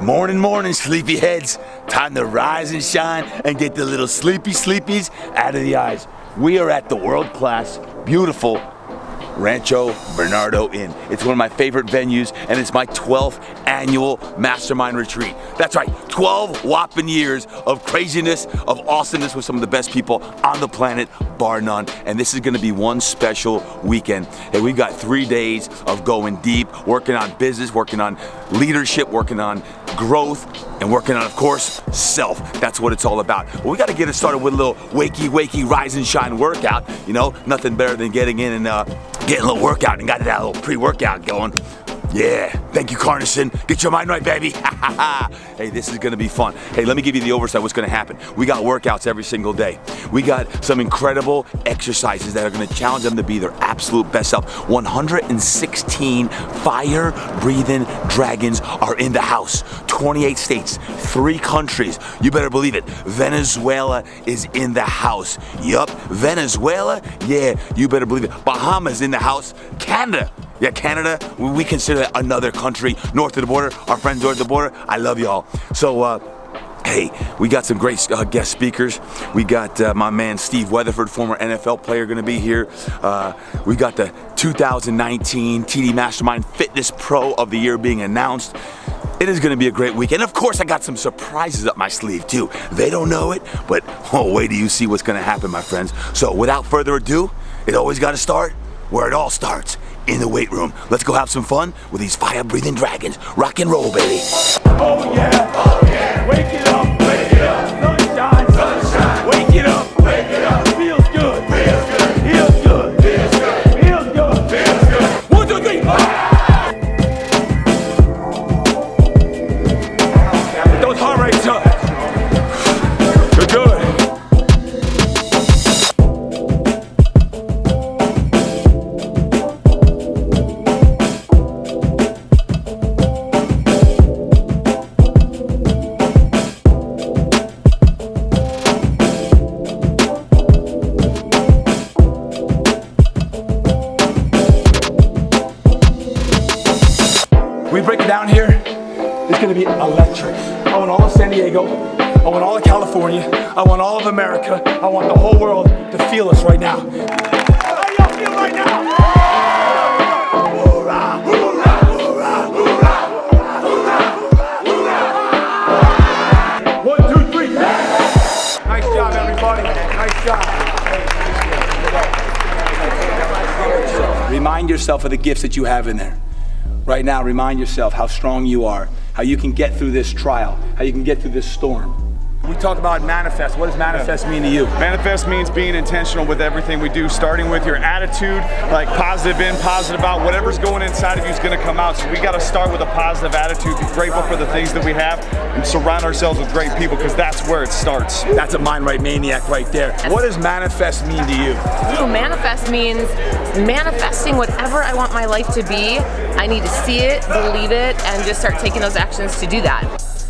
Morning, morning, sleepyheads. Time to rise and shine and get the little sleepies out of the eyes. We are at the world-class, beautiful Rancho Bernardo Inn. It's one of my favorite venues, and it's my 12th annual Mastermind retreat. That's right, 12 whopping years of craziness, of awesomeness with some of the best people on the planet, bar none. And this is gonna be one special weekend. Hey, we've got 3 days of going deep, working on business, working on leadership, working on growth, and working on, of course, self. That's what it's all about. Well, we gotta get it started with a little wakey, rise and shine workout. You know, nothing better than getting in and getting a little workout and got that little pre-workout going. Yeah, thank you, Carnison. Get your mind right, baby. Hey, this is gonna be fun. Hey, let me give you the oversight of what's gonna happen. We got workouts every single day. We got some incredible exercises that are gonna challenge them to be their absolute best self. 116 fire-breathing dragons are in the house. 28 states, 3 countries. You better believe it. Venezuela is in the house. Yup, Venezuela? Yeah, you better believe it. Bahamas in the house. Canada. Yeah, Canada, we consider that another country north of the border. Our friends north of the border, I love y'all. So, hey, we got some great guest speakers. We got my man Steve Weatherford, former NFL player, gonna be here. We got the 2019 TD Mastermind Fitness Pro of the Year being announced. It is gonna be a great weekend. Of course, I got some surprises up my sleeve too. They don't know it, but wait till you see what's gonna happen, my friends. So without further ado, it always gotta start where it all starts. In the weight room. Let's go have some fun with these fire-breathing dragons. Rock and roll, baby. Oh yeah, oh yeah. Wake it up, wake it up. Sunshine, sunshine. Wake it up, wake it up. Feels good, feels good. Feels good, feels good. Feels good, feels good. 1, 2, 3. Get those heart rates up. You're good. We break it down here, it's gonna be electric. I want all of San Diego, I want all of California, I want all of America, I want the whole world to feel us right now. How y'all feel right now? Hoorah, hoorah, hoorah, hoorah, hoorah, hoorah. 1, 2, 3. Nice job, everybody, nice job. Remind yourself of the gifts that you have in there. Right now, remind yourself how strong you are, how you can get through this trial, how you can get through this storm. We talk about manifest. What does manifest mean to you? Manifest means being intentional with everything we do, starting with your attitude, like positive in, positive out. Whatever's going inside of you is going to come out. So we got to start with a positive attitude, be grateful for the things that we have, and surround ourselves with great people, because that's where it starts. That's a MindRight Maniac right there. What does manifest mean to you? Ooh, manifest means manifesting whatever I want my life to be. I need to see it, believe it, and just start taking those actions to do that.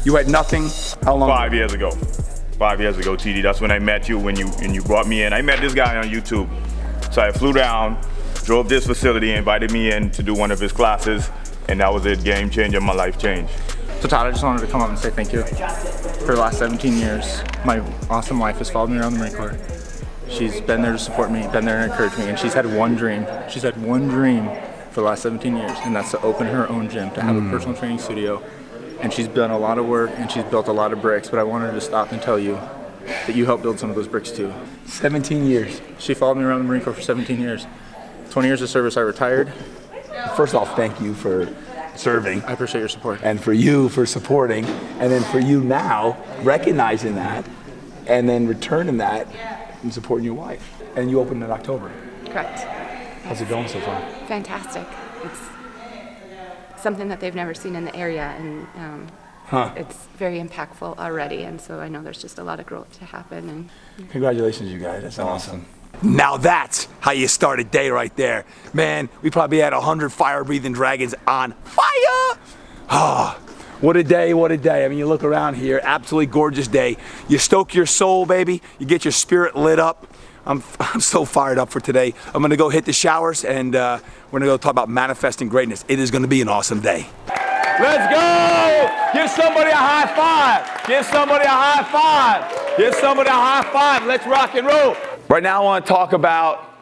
You had nothing, how long? 5 years ago. 5 years ago, TD. That's when I met you, when you brought me in. I met this guy on YouTube. So I flew down, drove this facility, invited me in to do one of his classes, and that was it. Game changer, my life changed. So Todd, I just wanted to come up and say thank you. For the last 17 years, my awesome wife has followed me around the Marine Corps. She's been there to support me, been there to encourage me, and she's had one dream. She's had one dream for the last 17 years, and that's to open her own gym, to have a personal training studio. And she's done a lot of work, and she's built a lot of bricks, but I wanted to stop and tell you that you helped build some of those bricks too. 17 years. She followed me around the Marine Corps for 17 years. 20 years of service, I retired. First off, thank you for serving. I appreciate your support. And for you for supporting, and then for you now recognizing that, and then returning that and supporting your wife. And you opened in October. Correct. How's it going so far? Fantastic. It's something that they've never seen in the area, and it's very impactful already, and so I know there's just a lot of growth to happen. And Congratulations, you guys. That's awesome. Now that's how you start a day right there. Man, we probably had 100 fire-breathing dragons on fire. Ah, what a day, what a day. I mean, you look around here, absolutely gorgeous day. You stoke your soul, baby. You get your spirit lit up. I'm so fired up for today. I'm gonna go hit the showers, and we're gonna go talk about manifesting greatness. It is gonna be an awesome day. Let's go. Give somebody a high five. Give somebody a high five. Give somebody a high five. Let's rock and roll. Right now I want to talk about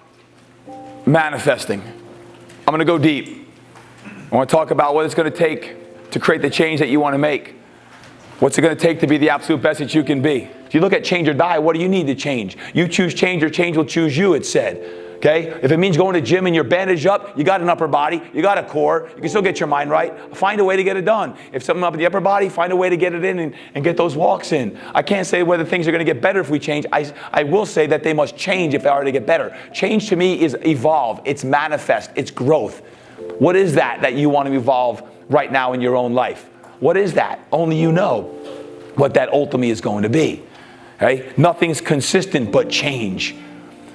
manifesting. I'm going to go deep. I want to talk about what it's going to take to create the change that you want to make. What's it going to take to be the absolute best that you can be? If you look at change or die, what do you need to change? You choose change or change will choose you, it said. Okay? If it means going to the gym and you're bandaged up, you got an upper body, you got a core, you can still get your mind right. Find a way to get it done. If something up in the upper body, find a way to get it in and get those walks in. I can't say whether things are going to get better if we change. I will say that they must change if they are to get better. Change to me is evolve. It's manifest. It's growth. What is that you want to evolve right now in your own life? What is that? Only you know what that ultimately is going to be. Okay? Nothing's consistent but change.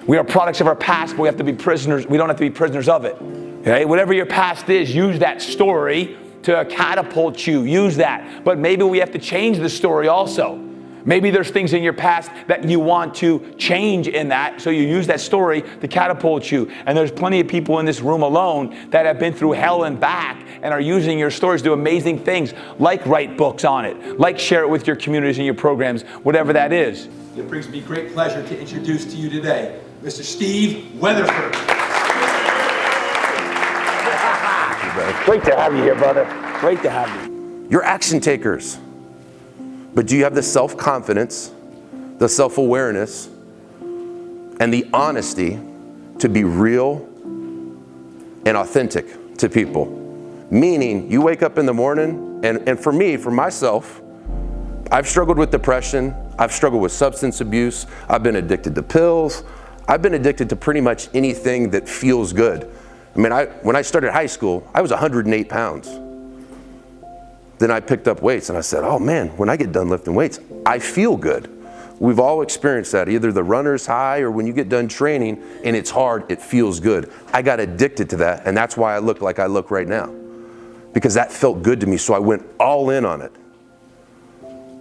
We are products of our past, but we have to be prisoners. We don't have to be prisoners of it. Okay? Whatever your past is, use that story to catapult you. Use that. But maybe we have to change the story also. Maybe there's things in your past that you want to change in that, so you use that story to catapult you. And there's plenty of people in this room alone that have been through hell and back and are using your stories to do amazing things, like write books on it, like share it with your communities and your programs, whatever that is. It brings me great pleasure to introduce to you today Mr. Steve Weatherford. Great to have you here, brother. Great to have you. You're action takers. But do you have the self-confidence, the self-awareness, and the honesty to be real and authentic to people? Meaning, you wake up in the morning, and for me, for myself, I've struggled with depression, I've struggled with substance abuse, I've been addicted to pills, I've been addicted to pretty much anything that feels good. I mean, when I started high school, I was 108 pounds. Then I picked up weights and I said, oh man, when I get done lifting weights, I feel good. We've all experienced that, either the runner's high or when you get done training and it's hard, it feels good. I got addicted to that, and that's why I look like I look right now. Because that felt good to me, so I went all in on it.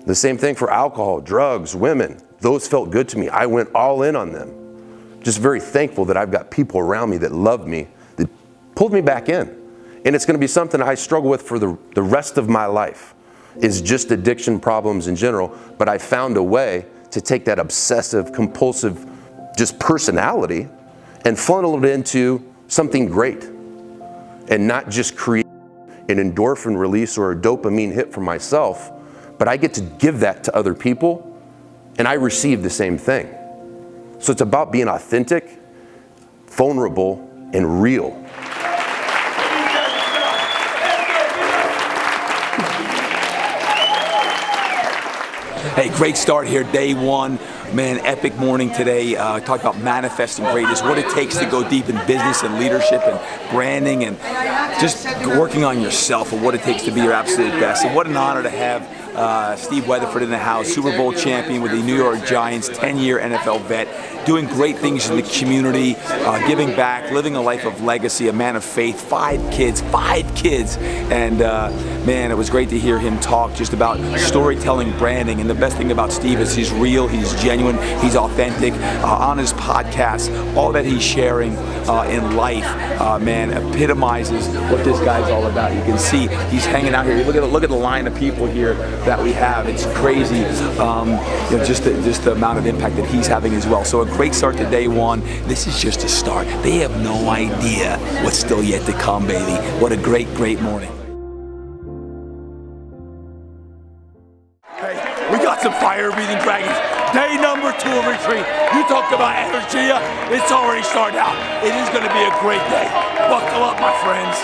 The same thing for alcohol, drugs, women. Those felt good to me. I went all in on them. Just very thankful that I've got people around me that love me, that pulled me back in. And it's going to be something I struggle with for the rest of my life, is just addiction problems in general. But I found a way to take that obsessive, compulsive, just personality and funnel it into something great, and not just create an endorphin release or a dopamine hit for myself, but I get to give that to other people and I receive the same thing. So it's about being authentic, vulnerable, and real. Hey, great start here, day one. Man, epic morning today. Talked about manifesting greatness, what it takes to go deep in business and leadership and branding and just working on yourself and what it takes to be your absolute best. And what an honor to have Steve Weatherford in the house, Super Bowl champion with the New York Giants, 10-year NFL vet, doing great things in the community, giving back, living a life of legacy, a man of faith, 5 kids, and man, it was great to hear him talk just about storytelling, branding, and the best thing about Steve is he's real, he's genuine, he's authentic. On his podcast, all that he's sharing in life, man, epitomizes what this guy's all about. You can see he's hanging out here. Look at the line of people here that we have. It's crazy, you know, just the amount of impact that he's having as well. So a great start to day one. This is just a start. They have no idea what's still yet to come, baby. What a great morning. Hey, we got some fire-breathing dragons. Day number 2 of retreat. You talk about energy. It's already started out. It is going to be a great day. Buckle up, my friends.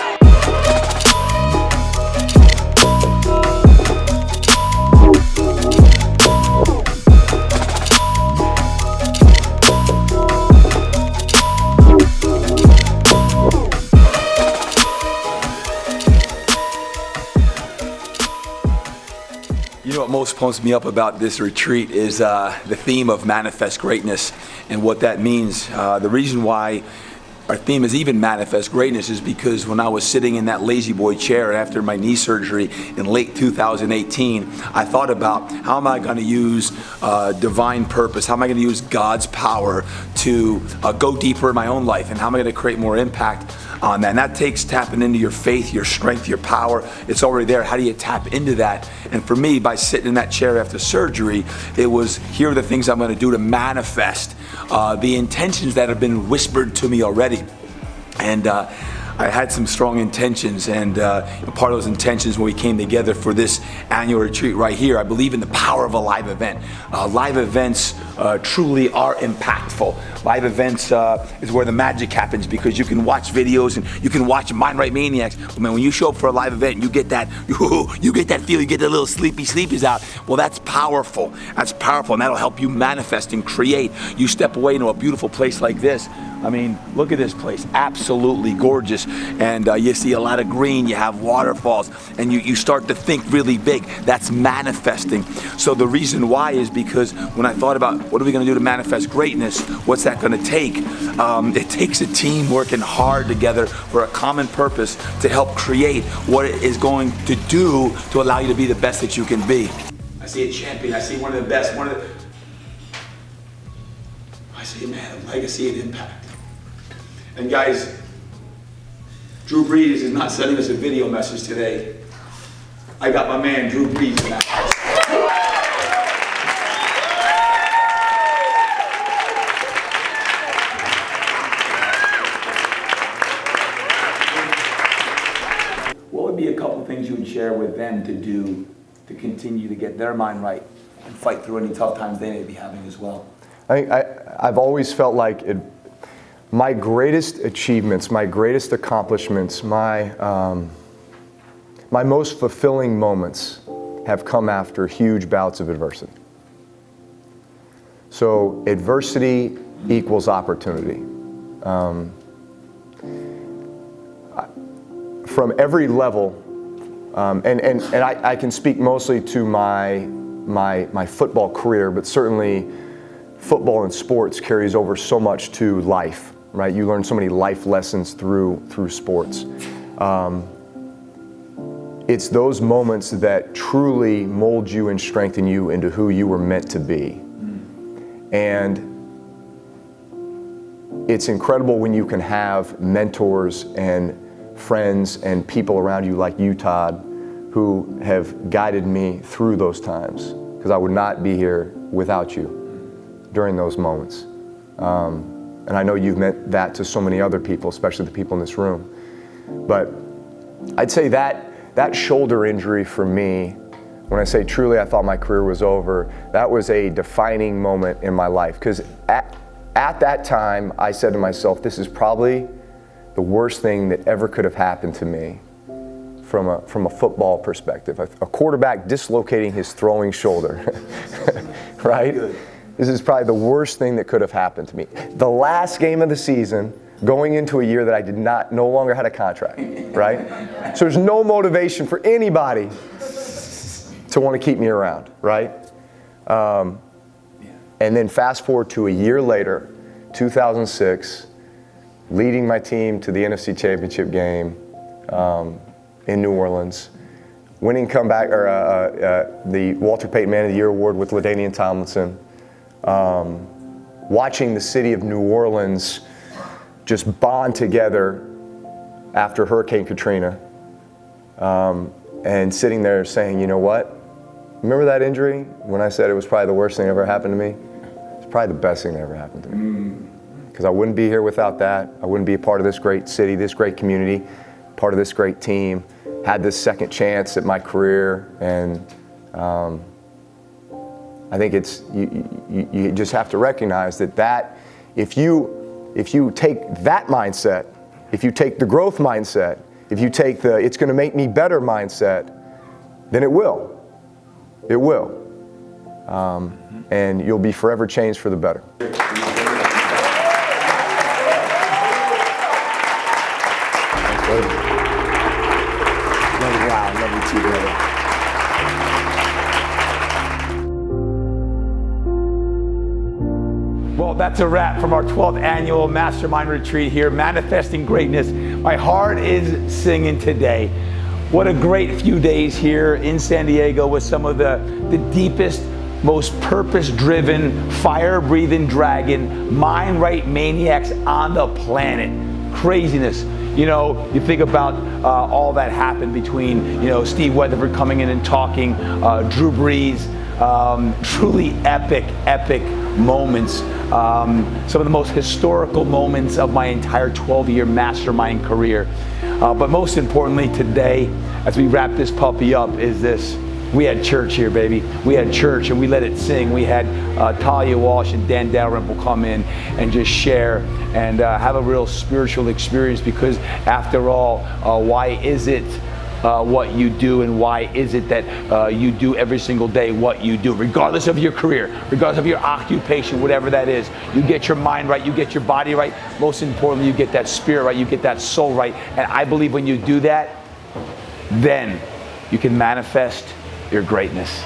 You know what most pumps me up about this retreat is the theme of manifest greatness and what that means. The reason why our theme is even manifest greatness is because when I was sitting in that lazy boy chair after my knee surgery in late 2018, I thought about how am I going to use divine purpose, how am I going to use God's power to go deeper in my own life, and how am I going to create more impact on that. And that takes tapping into your faith, your strength, your power. It's already there. How do you tap into that? And for me, by sitting in that chair after surgery, it was, here are the things I'm going to do to manifest the intentions that have been whispered to me already. And I had some strong intentions, and part of those intentions when we came together for this annual retreat right here, I believe in the power of a live event. Live events truly are impactful. Live events is where the magic happens, because you can watch videos and you can watch MindRight Maniacs. But man, when you show up for a live event and you get that, you get that feel, you get the little sleepies out. Well, that's powerful. That's powerful, and that'll help you manifest and create. You step away into a beautiful place like this. I mean, look at this place, absolutely gorgeous. And you see a lot of green, you have waterfalls, and you start to think really big. That's manifesting. So the reason why is because when I thought about what are we gonna do to manifest greatness, what's that gonna take? It takes a team working hard together for a common purpose to help create what it is going to do to allow you to be the best that you can be. I see a champion, I see one of the best, I see a man of legacy and impact. And guys, Drew Brees is not sending us a video message today. I got my man Drew Brees in that house. What would be a couple things you would share with them to do to continue to get their mind right and fight through any tough times they may be having as well? I've always felt like my greatest achievements, my greatest accomplishments, my most fulfilling moments have come after huge bouts of adversity. So adversity equals opportunity. From every level, and I can speak mostly to my football career, but certainly football and sports carries over so much to life. Right, you learn so many life lessons through sports. It's those moments that truly mold you and strengthen you into who you were meant to be. And it's incredible when you can have mentors and friends and people around you like you, Todd, who have guided me through those times, because I would not be here without you during those moments. And I know you've meant that to so many other people, especially the people in this room. But I'd say that shoulder injury for me, when I say truly I thought my career was over, that was a defining moment in my life. Because at that time, I said to myself, this is probably the worst thing that ever could have happened to me from a football perspective. A quarterback dislocating his throwing shoulder, right? Good. This is probably the worst thing that could have happened to me. The last game of the season, going into a year that I no longer had a contract, right? So there's no motivation for anybody to want to keep me around, right? And then fast forward to a year later, 2006, leading my team to the NFC Championship game in New Orleans, winning comeback, the Walter Payton Man of the Year award with LaDainian Tomlinson. Watching the city of New Orleans just bond together after Hurricane Katrina, and sitting there saying, you know what? Remember that injury when I said it was probably the worst thing that ever happened to me? It's probably the best thing that ever happened to me. Because I wouldn't be here without that. I wouldn't be a part of this great city, this great community, part of this great team, had this second chance at my career, and I think it's you just have to recognize that if you take that mindset, if you take the growth mindset, if you take the it's going to make me better mindset, then it will. It will. And you'll be forever changed for the better. Wow, love you too, brother. Well, that's a wrap from our 12th annual Mastermind retreat here, Manifesting Greatness. My heart is singing today. What a great few days here in San Diego with some of the deepest, most purpose-driven, fire-breathing dragon, MindRight Maniacs on the planet. Craziness. You know, you think about all that happened between, you know, Steve Weatherford coming in and talking, Drew Brees, truly epic moments. Some of the most historical moments of my entire 12-year Mastermind career. But most importantly today, as we wrap this puppy up, is this. We had church here, baby. We had church and we let it sing. We had Talia Walsh and Dan Dalrymple come in and just share and have a real spiritual experience, because after all, why is it what you do, and why is it that you do every single day what you do, regardless of your career, regardless of your occupation, whatever that is. You get your mind right, you get your body right, most importantly you get that spirit right, you get that soul right. And I believe when you do that, then you can manifest your greatness.